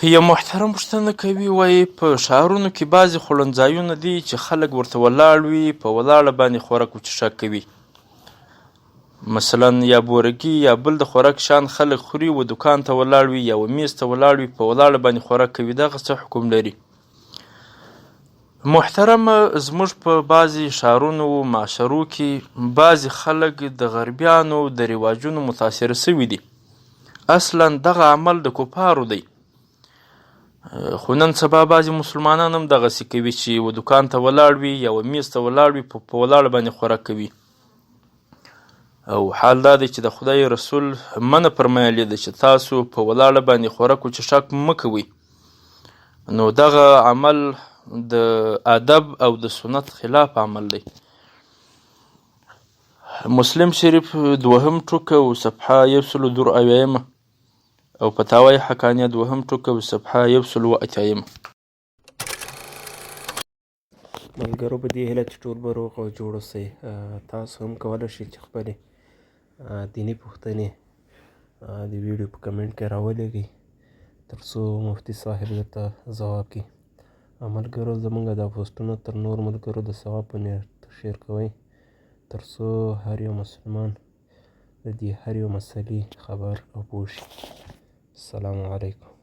یو محترم پوښتنه کوي، وایي په ښارونو کې بعضې خوړنځایونه دي چې خلک ورته ولاړ وي، په ولاړه باندې خوراک و څښاک کوي. مثلا یا بورګي یا بل د خوراک شیان خلک خوري، و دوکان ته ولاړ وي یا و میز ته ولاړ وي، په ولاړه باندې خوراک کوي. دغه څه حکم لري؟ محترمه، زموږ په بعضې ښارونو و معاشرو کې بعضې خلک د غربیانو د رواجونو متاثره سوي دي. اصلا دغه عمل د کفارو دی، خو نن سبا بعضې مسلمانان هم دغسې کوي چې و دوکان ته ولاړ وي یا و میز ته ولاړ وي، په ولاړه باندې خوراک کوي. او حال دا دی چې د خدای رسول منع فرمایلې ده چې تاسو په ولاړه باندې خوراک و څښاک مه کوئ. نو دغه عمل د ادب او د سنت خلاف عمل دی. مسلم شریف 2 ټوکه و صفحه 102 او فتاوی حقانیه 2 ټوکه و صفحه 108. ملګرو، په دې هیله چې ټول به روغ او جوړ اوسئ. تاسو هم کولی شئ چې خپلې دیني پوښتنې د ویډیو په کمنټ کې راولېږئ تر څو مفتي صاحب درته ځواب کړي. ملګرو، زموږ دا پوسټونه تر نور ملګرو د ثواب په نیت شیر کوئ تر څو هر یو مسلمان د دې هر یو مسلې خبر او پوه شي. السلام علیکم.